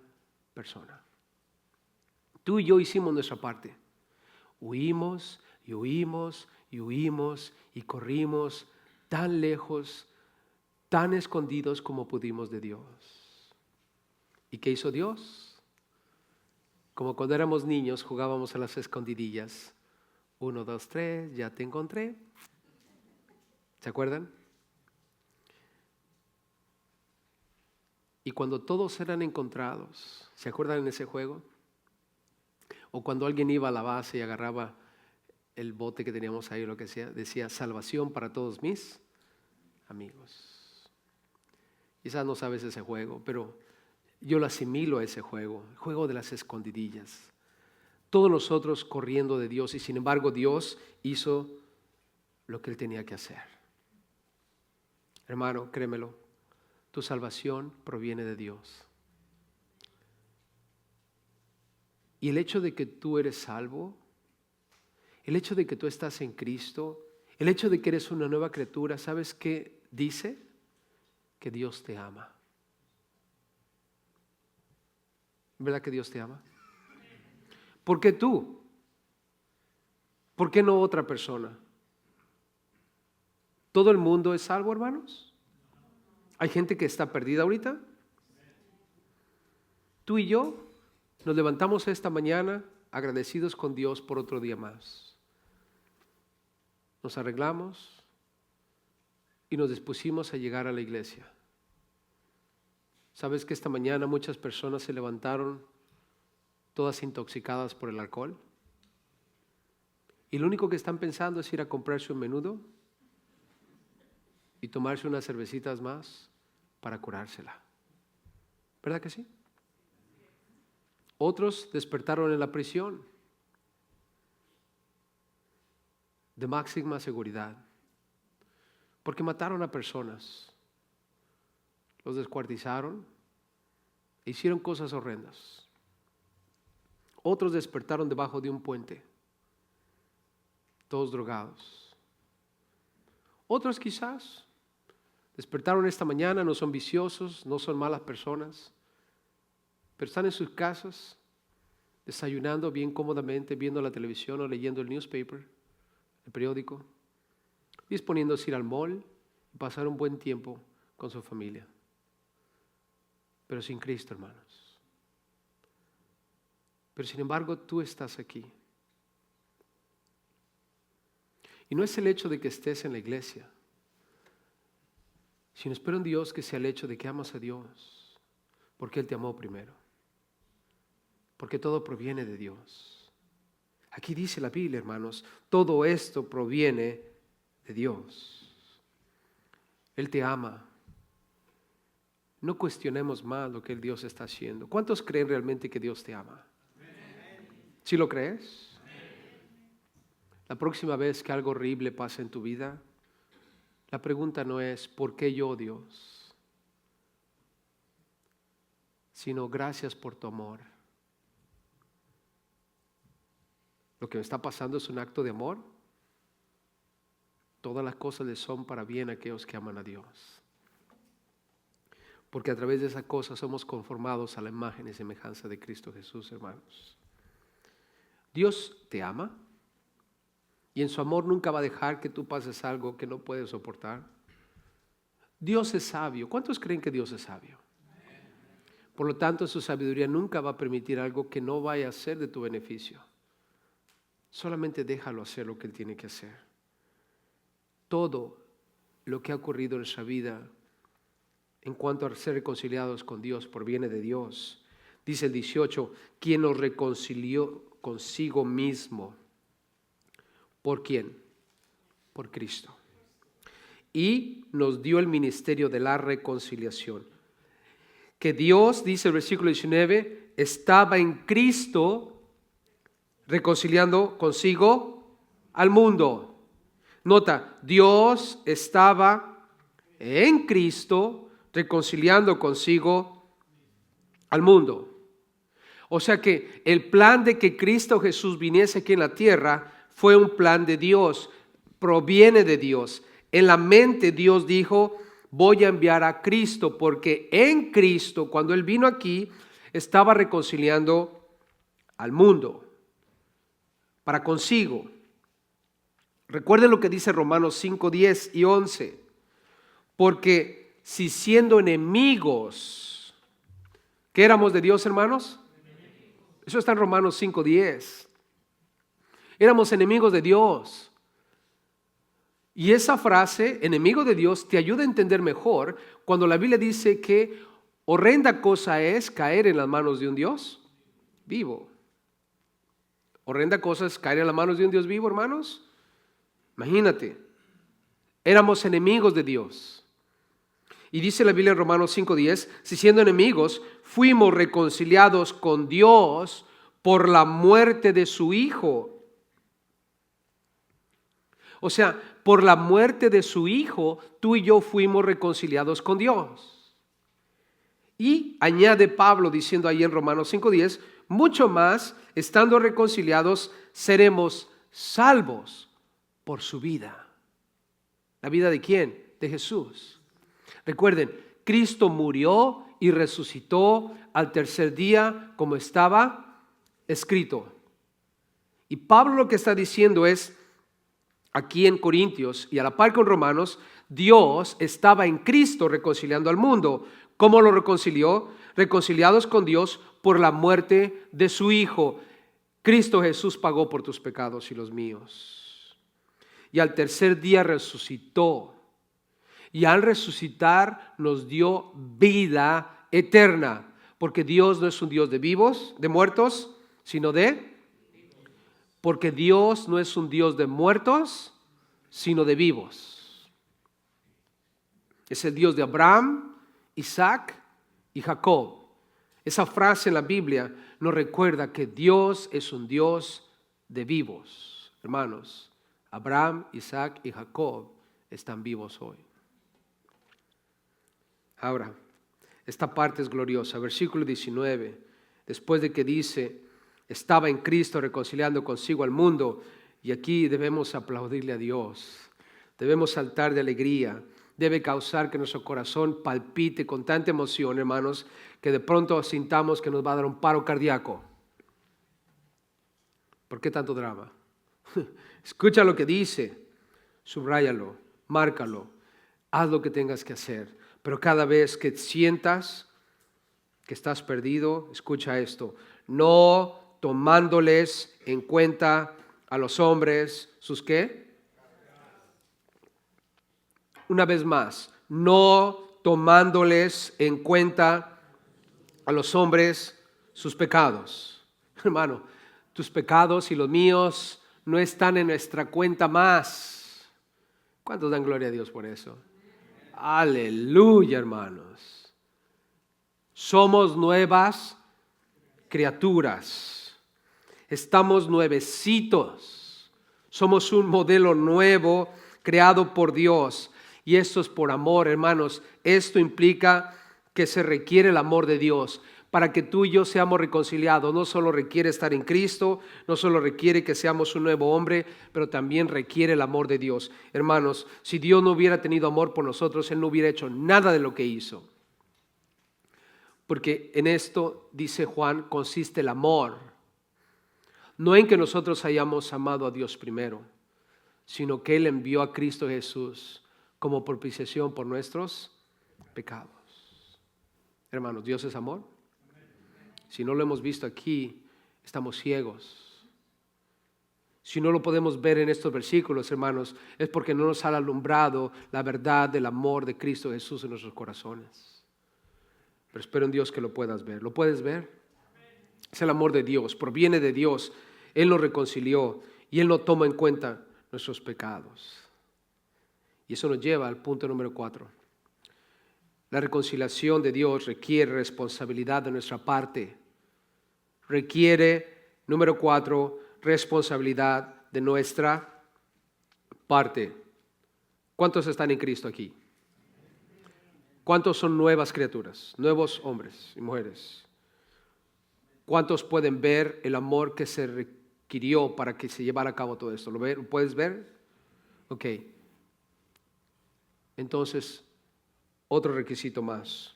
persona. Tú y yo hicimos nuestra parte. Huimos y huimos y huimos y corrimos tan lejos, tan escondidos como pudimos de Dios. ¿Y qué hizo Dios? Como cuando éramos niños jugábamos a las escondidillas. 1, 2, 3, ya te encontré. ¿Se acuerdan? Y cuando todos eran encontrados, ¿se acuerdan en ese juego? O cuando alguien iba a la base y agarraba el bote que teníamos ahí, lo que sea, decía, salvación para todos mis amigos. Quizás no sabes ese juego, pero yo lo asimilo a ese juego, el juego de las escondidillas. Todos nosotros corriendo de Dios y sin embargo Dios hizo lo que Él tenía que hacer. Hermano, créemelo, tu salvación proviene de Dios. Y el hecho de que tú eres salvo, el hecho de que tú estás en Cristo, el hecho de que eres una nueva criatura, ¿sabes qué dice? Que Dios te ama. ¿Verdad que Dios te ama? ¿Por qué tú? ¿Por qué no otra persona? ¿Todo el mundo es salvo, hermanos? ¿Hay gente que está perdida ahorita? Tú y yo nos levantamos esta mañana agradecidos con Dios por otro día más. Nos arreglamos y nos dispusimos a llegar a la iglesia. ¿Sabes que esta mañana muchas personas se levantaron todas intoxicadas por el alcohol? Y lo único que están pensando es ir a comprarse un menudo y tomarse unas cervecitas más para curársela. ¿Verdad que sí? Otros despertaron en la prisión de máxima seguridad porque mataron a personas, los descuartizaron e hicieron cosas horrendas. Otros despertaron debajo de un puente, todos drogados. Otros quizás Despertaron esta mañana, no son viciosos, no son malas personas, pero están en sus casas, desayunando bien cómodamente, viendo la televisión o leyendo el newspaper, el periódico, disponiéndose a ir al mall y pasar un buen tiempo con su familia. Pero sin Cristo, hermanos. Pero sin embargo, tú estás aquí. Y no es el hecho de que estés en la iglesia, sino espero en Dios que sea el hecho de que amas a Dios, porque Él te amó primero. Porque todo proviene de Dios. Aquí dice la Biblia, hermanos, todo esto proviene de Dios. Él te ama. No cuestionemos más lo que el Dios está haciendo. ¿Cuántos creen realmente que Dios te ama? ¿Sí lo crees? La próxima vez que algo horrible pase en tu vida, la pregunta no es ¿por qué yo, Dios? Sino gracias por tu amor. Lo que me está pasando es un acto de amor. Todas las cosas les son para bien a aquellos que aman a Dios. Porque a través de esas cosas somos conformados a la imagen y semejanza de Cristo Jesús, hermanos. Dios te ama y en su amor nunca va a dejar que tú pases algo que no puedes soportar. Dios es sabio. ¿Cuántos creen que Dios es sabio? Por lo tanto, su sabiduría nunca va a permitir algo que no vaya a ser de tu beneficio. Solamente déjalo hacer lo que Él tiene que hacer. Todo lo que ha ocurrido en nuestra vida en cuanto a ser reconciliados con Dios proviene de Dios. Dice el 18, quien nos reconcilió consigo mismo. ¿Por quién? Por Cristo. Y nos dio el ministerio de la reconciliación. Que Dios, dice el versículo 19, estaba en Cristo reconciliando consigo al mundo. Nota, Dios estaba en Cristo reconciliando consigo al mundo. O sea que el plan de que Cristo Jesús viniese aquí en la tierra fue un plan de Dios, proviene de Dios. En la mente Dios dijo, voy a enviar a Cristo, porque en Cristo, cuando Él vino aquí, estaba reconciliando al mundo para consigo. Recuerden lo que dice Romanos 5, 10 y 11. Porque si siendo enemigos, ¿qué éramos de Dios, hermanos? Eso está en Romanos 5, 10. Éramos enemigos de Dios. Y esa frase, enemigo de Dios, te ayuda a entender mejor cuando la Biblia dice que horrenda cosa es caer en las manos de un Dios vivo. Horrenda cosa es caer en las manos de un Dios vivo, hermanos. Imagínate, éramos enemigos de Dios. Y dice la Biblia en Romanos 5:10, si siendo enemigos fuimos reconciliados con Dios por la muerte de su Hijo. O sea, por la muerte de su Hijo, tú y yo fuimos reconciliados con Dios. Y añade Pablo diciendo ahí en Romanos 5:10, mucho más, estando reconciliados, seremos salvos por su vida. ¿La vida de quién? De Jesús. Recuerden, Cristo murió y resucitó al tercer día como estaba escrito. Y Pablo lo que está diciendo es, aquí en Corintios y a la par con Romanos, Dios estaba en Cristo reconciliando al mundo. ¿Cómo lo reconcilió? Reconciliados con Dios por la muerte de su Hijo. Cristo Jesús pagó por tus pecados y los míos. Y al tercer día resucitó. Y al resucitar nos dio vida eterna. Porque Dios no es un Dios de vivos, de muertos, sino de... Porque Dios no es un Dios de muertos, sino de vivos. Es el Dios de Abraham, Isaac y Jacob. Esa frase en la Biblia nos recuerda que Dios es un Dios de vivos. Hermanos, Abraham, Isaac y Jacob están vivos hoy. Ahora, esta parte es gloriosa. Versículo 19, después de que dice, estaba en Cristo reconciliando consigo al mundo, y aquí debemos aplaudirle a Dios. Debemos saltar de alegría. debe causar que nuestro corazón palpite con tanta emoción, hermanos, que de pronto sintamos que nos va a dar un paro cardíaco. ¿Por qué tanto drama? Escucha lo que dice, subráyalo, márcalo, haz lo que tengas que hacer. Pero cada vez que sientas que estás perdido, escucha esto, no tomándoles en cuenta a los hombres, ¿sus qué? Una vez más, no tomándoles en cuenta a los hombres sus pecados. Hermano, tus pecados y los míos no están en nuestra cuenta más. ¿Cuántos dan gloria a Dios por eso? Aleluya, hermanos. Somos nuevas criaturas. Estamos nuevecitos. Somos un modelo nuevo creado por Dios. Y esto es por amor, hermanos. Esto implica que se requiere el amor de Dios. Para que tú y yo seamos reconciliados, no solo requiere estar en Cristo, no solo requiere que seamos un nuevo hombre, pero también requiere el amor de Dios. Hermanos, si Dios no hubiera tenido amor por nosotros, Él no hubiera hecho nada de lo que hizo. Porque en esto, dice Juan, consiste el amor. No en que nosotros hayamos amado a Dios primero, sino que Él envió a Cristo Jesús como propiciación por nuestros pecados. Hermanos, ¿Dios es amor? Si no lo hemos visto aquí, estamos ciegos. Si no lo podemos ver en estos versículos, hermanos, es porque no nos ha alumbrado la verdad del amor de Cristo Jesús en nuestros corazones. Pero espero en Dios que lo puedas ver. ¿Lo puedes ver? Es el amor de Dios, proviene de Dios. Él nos reconcilió y Él no toma en cuenta nuestros pecados. Y eso nos lleva al punto número 4. La reconciliación de Dios requiere responsabilidad de nuestra parte. Requiere, número 4, responsabilidad de nuestra parte. ¿Cuántos están en Cristo aquí? ¿Cuántos son nuevas criaturas, nuevos hombres y mujeres? ¿Cuántos pueden ver el amor que se requirió para que se llevara a cabo todo esto? ¿Lo puedes ver? Ok. Entonces, otro requisito más.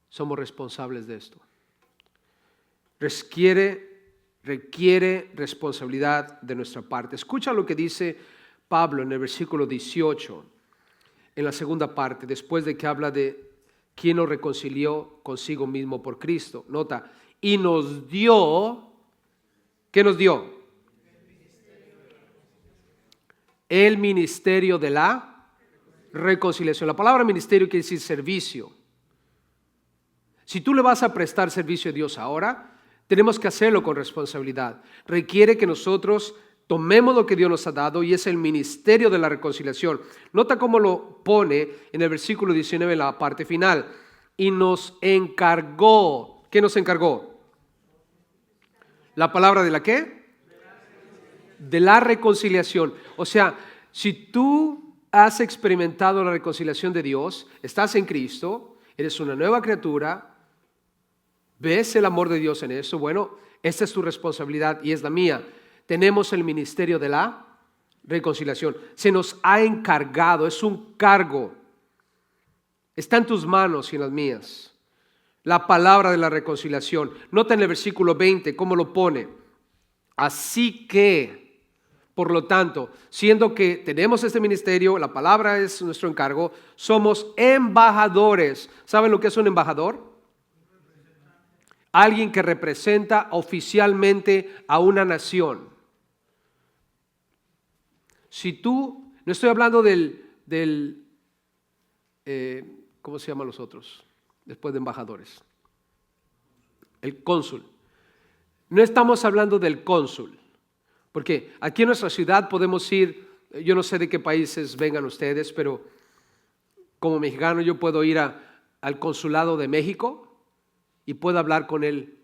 Somos responsables de esto. Requiere responsabilidad de nuestra parte. Escucha lo que dice Pablo en el versículo 18, en la segunda parte, después de que habla de quién nos reconcilió consigo mismo por Cristo. Nota, y nos dio, ¿qué nos dio? El ministerio de la reconciliación. La palabra ministerio quiere decir servicio. Si tú le vas a prestar servicio a Dios ahora, tenemos que hacerlo con responsabilidad. Requiere que nosotros tomemos lo que Dios nos ha dado y es el ministerio de la reconciliación. Nota cómo lo pone en el versículo 19 en la parte final. Y nos encargó. ¿Qué nos encargó? ¿La palabra de la qué? De la reconciliación. O sea, si tú has experimentado la reconciliación de Dios, estás en Cristo, eres una nueva criatura, ves el amor de Dios en eso, bueno, esta es tu responsabilidad y es la mía. Tenemos el ministerio de la reconciliación. Se nos ha encargado, es un cargo. Está en tus manos y en las mías. La palabra de la reconciliación. Nota en el versículo 20 cómo lo pone. Así que, por lo tanto, siendo que tenemos este ministerio, la palabra es nuestro encargo, somos embajadores. ¿Saben lo que es un embajador? Alguien que representa oficialmente a una nación. Si tú, no estoy hablando ¿cómo se llaman los otros? Después de embajadores. El cónsul. No estamos hablando del cónsul. Porque aquí en nuestra ciudad podemos ir, yo no sé de qué países vengan ustedes, pero como mexicano yo puedo ir al consulado de México y puedo hablar con el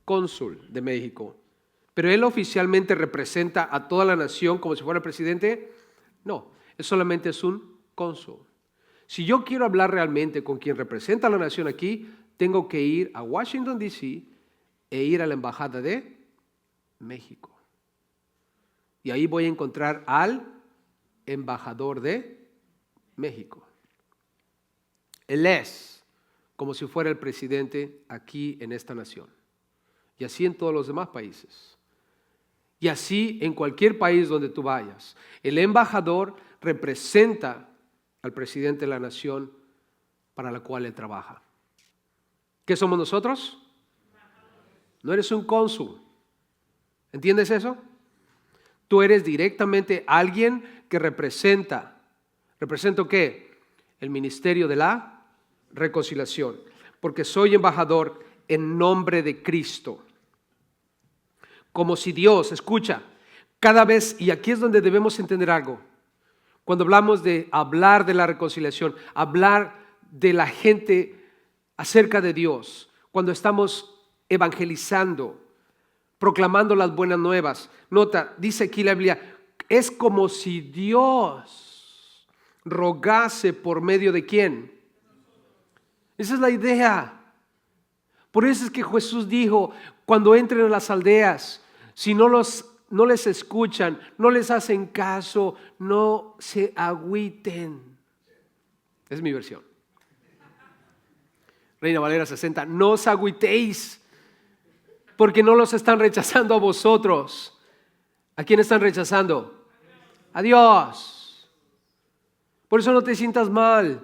cónsul de México. Pero él oficialmente representa a toda la nación como si fuera el presidente. No, él solamente es un cónsul. Si yo quiero hablar realmente con quien representa a la nación aquí, tengo que ir a Washington, D.C. e ir a la embajada de México. Y ahí voy a encontrar al embajador de México. Él es como si fuera el presidente aquí en esta nación. Y así en todos los demás países. Y así en cualquier país donde tú vayas. El embajador representa al presidente de la nación para la cual él trabaja. ¿Qué somos nosotros? No eres un cónsul. ¿Entiendes eso? Tú eres directamente alguien que representa. ¿Represento qué? El ministerio de la reconciliación. Porque soy embajador en nombre de Cristo. Como si Dios, escucha, cada vez, y aquí es donde debemos entender algo, cuando hablamos de hablar de la reconciliación, hablar de la gente acerca de Dios, cuando estamos evangelizando, proclamando las buenas nuevas. Nota, dice aquí la Biblia, es como si Dios rogase por medio de ¿quién? Esa es la idea. Por eso es que Jesús dijo, cuando entren a las aldeas, si no les escuchan, no les hacen caso, no se agüiten. Es mi versión. Reina Valera 60, no os agüitéis, porque no los están rechazando a vosotros. ¿A quién están rechazando? A Dios. Por eso no te sientas mal.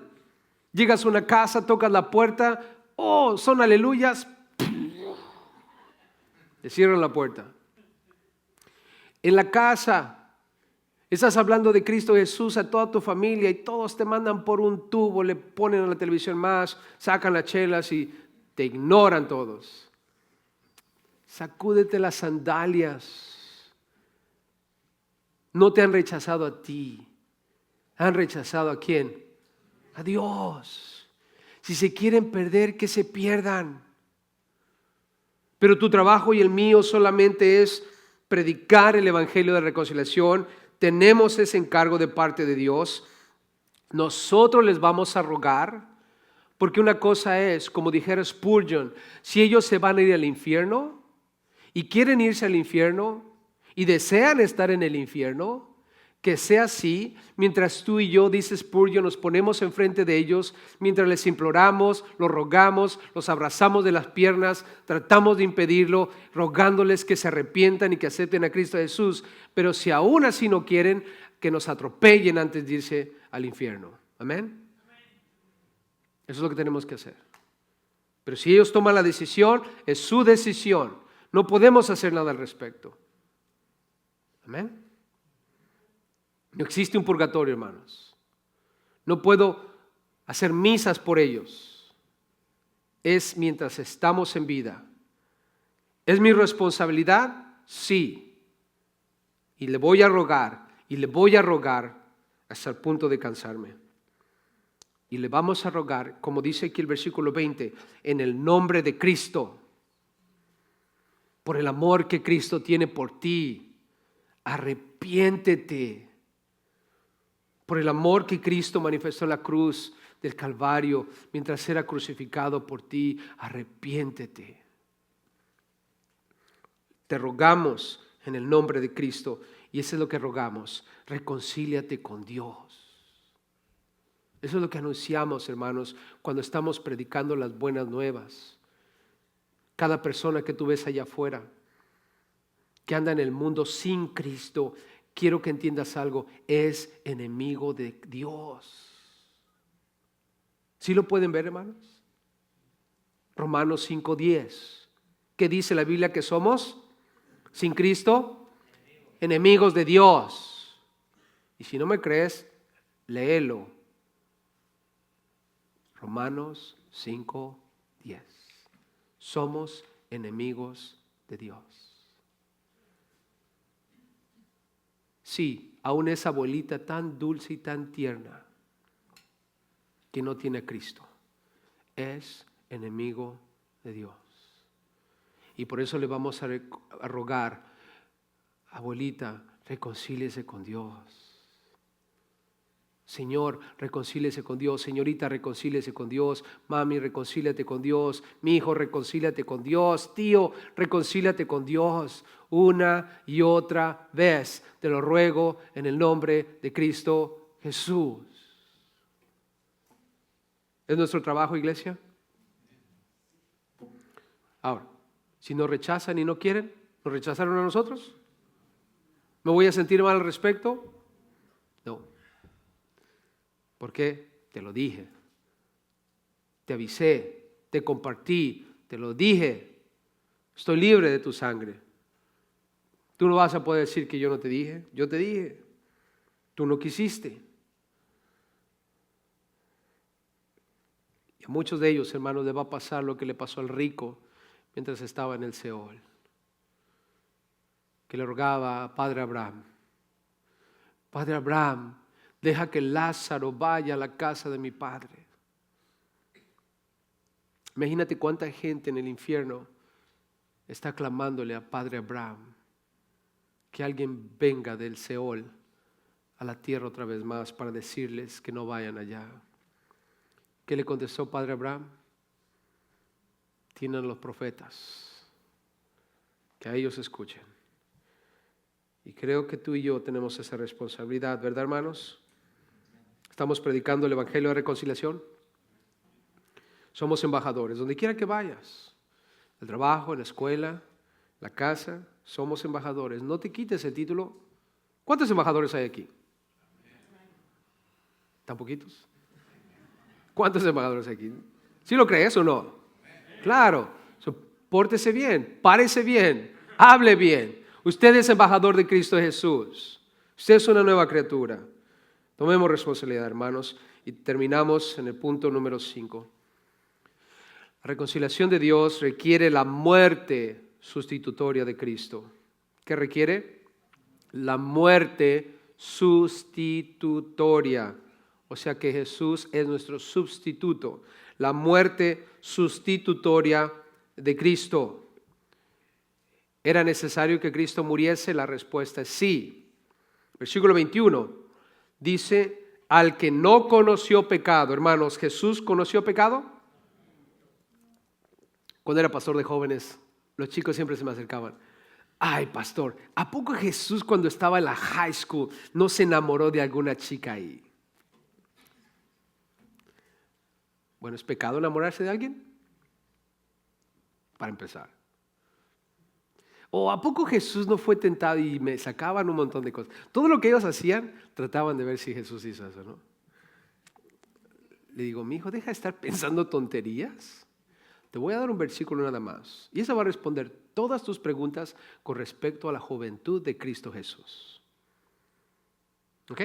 Llegas a una casa, tocas la puerta, oh, son aleluyas, te cierran la puerta. En la casa, estás hablando de Cristo Jesús a toda tu familia y todos te mandan por un tubo, le ponen a la televisión más, sacan las chelas y te ignoran todos. Sacúdete las sandalias. No te han rechazado a ti. ¿Han rechazado a quién? A Dios. Si se quieren perder, que se pierdan. Pero tu trabajo y el mío solamente es predicar el evangelio de reconciliación. Tenemos ese encargo de parte de Dios. Nosotros les vamos a rogar, porque una cosa es, como dijera Spurgeon, si ellos se van a ir al infierno y quieren irse al infierno y desean estar en el infierno, que sea así, mientras tú y yo, dice Spurgeon, nos ponemos enfrente de ellos, mientras les imploramos, los rogamos, los abrazamos de las piernas, tratamos de impedirlo, rogándoles que se arrepientan y que acepten a Cristo Jesús, pero si aún así no quieren, que nos atropellen antes de irse al infierno. Amén. Eso es lo que tenemos que hacer. Pero si ellos toman la decisión, es su decisión. No podemos hacer nada al respecto. Amén. No existe un purgatorio, hermanos. No puedo hacer misas por ellos. Es mientras estamos en vida. ¿Es mi responsabilidad? Sí. Y le voy a rogar, hasta el punto de cansarme. Y le vamos a rogar, como dice aquí el versículo 20, en el nombre de Cristo, por el amor que Cristo tiene por ti, arrepiéntete. Por el amor que Cristo manifestó en la cruz del Calvario mientras era crucificado por ti, arrepiéntete. Te rogamos en el nombre de Cristo, y eso es lo que rogamos, reconcíliate con Dios. Eso es lo que anunciamos, hermanos, cuando estamos predicando las buenas nuevas. Cada persona que tú ves allá afuera, que anda en el mundo sin Cristo, quiero que entiendas algo, es enemigo de Dios. ¿Sí lo pueden ver, hermanos? Romanos 5:10. ¿Qué dice la Biblia que somos? Sin Cristo, enemigos de Dios. Y si no me crees, léelo. Romanos 5:10. Somos enemigos de Dios. Sí, aún esa abuelita tan dulce y tan tierna que no tiene a Cristo es enemigo de Dios. Y por eso le vamos a rogar, abuelita, reconcíliese con Dios. Señor, reconcíliese con Dios. Señorita, reconcíliese con Dios. Mami, reconcíliate con Dios. Mi hijo, reconcíliate con Dios. Tío, reconcíliate con Dios. Una y otra vez te lo ruego en el nombre de Cristo Jesús. ¿Es nuestro trabajo, iglesia? Ahora, si nos rechazan y no quieren, ¿nos rechazaron a nosotros? ¿Me voy a sentir mal al respecto? No. ¿Por qué? Te lo dije. Te avisé, te compartí, te lo dije. Estoy libre de tu sangre. Tú no vas a poder decir que yo no te dije. Yo te dije. Tú no quisiste. Y a muchos de ellos, hermanos, les va a pasar lo que le pasó al rico mientras estaba en el Seol, que le rogaba a Padre Abraham: Padre Abraham, deja que Lázaro vaya a la casa de mi padre. Imagínate cuánta gente en el infierno está clamándole a Padre Abraham que alguien venga del Seol a la tierra otra vez más para decirles que no vayan allá. ¿Qué le contestó Padre Abraham? Tienen los profetas, que a ellos escuchen. Y creo que tú y yo tenemos esa responsabilidad, ¿verdad, hermanos? Estamos predicando el Evangelio de Reconciliación. Somos embajadores, donde quiera que vayas, el trabajo, en la escuela, la casa, somos embajadores. No te quites el título. ¿Cuántos embajadores hay aquí? ¿Tan poquitos? ¿Cuántos embajadores hay aquí? ¿Sí lo crees o no? Claro. Pórtese bien, párese bien, hable bien. Usted es embajador de Cristo Jesús. Usted es una nueva criatura. Tomemos responsabilidad, hermanos, y terminamos en el punto número 5. La reconciliación de Dios requiere la muerte sustitutoria de Cristo. ¿Qué requiere? La muerte sustitutoria. O sea que Jesús es nuestro sustituto. La muerte sustitutoria de Cristo. ¿Era necesario que Cristo muriese? La respuesta es sí. Versículo 21 dice: al que no conoció pecado. Hermanos, ¿Jesús conoció pecado? Cuando era pastor de jóvenes, los chicos siempre se me acercaban: ay, pastor, ¿a poco Jesús cuando estaba en la high school no se enamoró de alguna chica ahí? Bueno, ¿es pecado enamorarse de alguien? Para empezar. ¿O a poco Jesús no fue tentado y me sacaban un montón de cosas? Todo lo que ellos hacían, trataban de ver si Jesús hizo eso, ¿no? Le digo: mi hijo, deja de estar pensando tonterías. Te voy a dar un versículo nada más. Y eso va a responder todas tus preguntas con respecto a la juventud de Cristo Jesús. ¿Ok?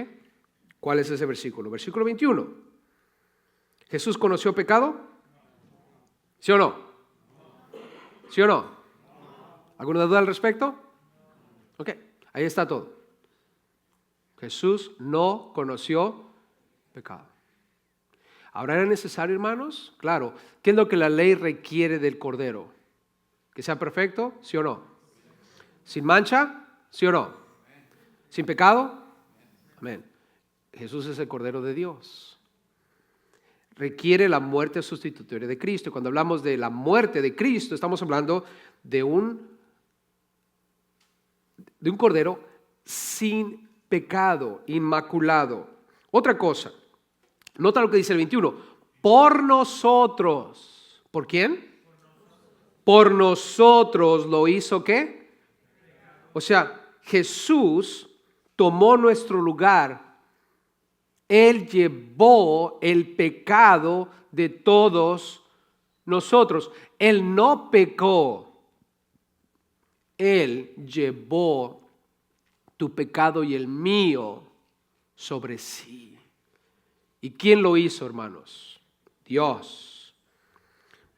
¿Cuál es ese versículo? Versículo 21. ¿Jesús conoció pecado? ¿Sí o no? ¿Sí o no? ¿Alguna duda al respecto? Ok, ahí está todo. Jesús no conoció pecado. ¿Ahora era necesario, hermanos? Claro. ¿Qué es lo que la ley requiere del Cordero? ¿Que sea perfecto? ¿Sí o no? ¿Sin mancha? ¿Sí o no? ¿Sin pecado? Amén. Jesús es el Cordero de Dios. Requiere la muerte sustitutoria de Cristo. Cuando hablamos de la muerte de Cristo, estamos hablando de un Cordero sin pecado, inmaculado. Otra cosa. Nota lo que dice el 21. Por nosotros. ¿Por quién? Por nosotros lo hizo ¿qué? O sea, Jesús tomó nuestro lugar. Él llevó el pecado de todos nosotros. Él no pecó. Él llevó tu pecado y el mío sobre sí. ¿Y quién lo hizo, hermanos? Dios.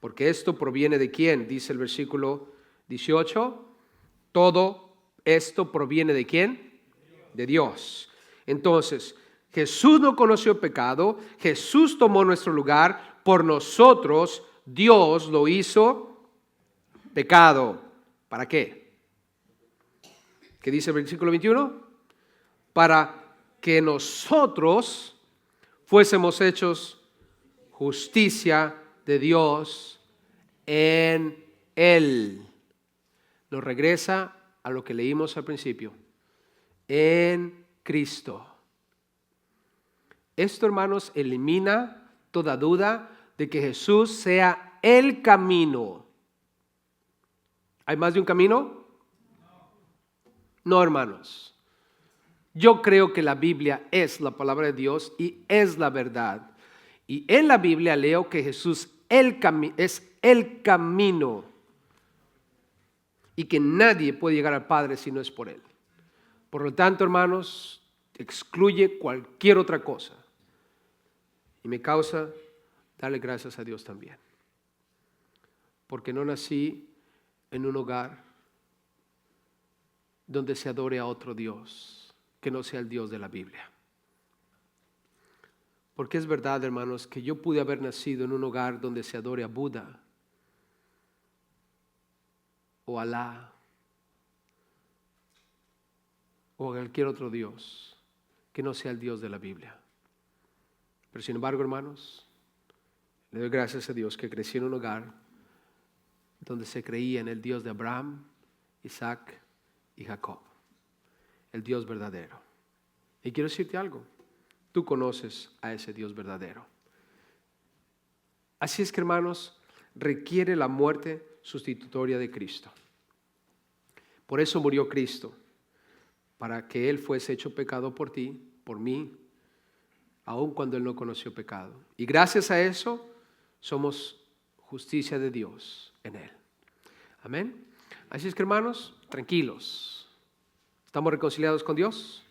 Porque esto proviene de quién, dice el versículo 18. Todo esto proviene de quién? De Dios. Entonces, Jesús no conoció pecado, Jesús tomó nuestro lugar, por nosotros Dios lo hizo pecado. ¿Para qué? ¿Qué dice el versículo 21? Para que nosotros fuésemos hechos justicia de Dios en Él. Nos regresa a lo que leímos al principio. En Cristo. Esto, hermanos, elimina toda duda de que Jesús sea el camino. ¿Hay más de un camino? No, hermanos. Yo creo que la Biblia es la palabra de Dios y es la verdad. Y en la Biblia leo que Jesús es el camino y que nadie puede llegar al Padre si no es por Él. Por lo tanto, hermanos, excluye cualquier otra cosa. Y me causa darle gracias a Dios también. Porque no nací en un hogar donde se adore a otro Dios, que no sea el Dios de la Biblia. Porque es verdad, hermanos, que yo pude haber nacido en un hogar donde se adore a Buda o Alá o a cualquier otro Dios que no sea el Dios de la Biblia. Pero sin embargo, hermanos, le doy gracias a Dios que crecí en un hogar donde se creía en el Dios de Abraham, Isaac y Jacob, el Dios verdadero. Y quiero decirte algo, tú conoces a ese Dios verdadero. Así es que, hermanos, requiere la muerte sustitutoria de Cristo. Por eso murió Cristo, para que Él fuese hecho pecado por ti, por mí, aun cuando Él no conoció pecado. Y gracias a eso somos justicia de Dios en Él. Amén. Así es que, hermanos, tranquilos. ¿Estamos reconciliados con Dios?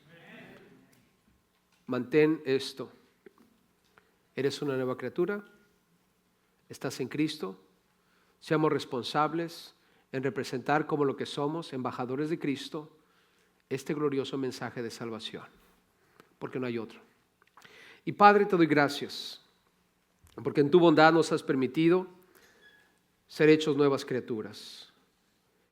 Mantén esto. Eres una nueva criatura. Estás en Cristo. Seamos responsables en representar como lo que somos, embajadores de Cristo, este glorioso mensaje de salvación. Porque no hay otro. Y Padre, te doy gracias. Porque en tu bondad nos has permitido ser hechos nuevas criaturas.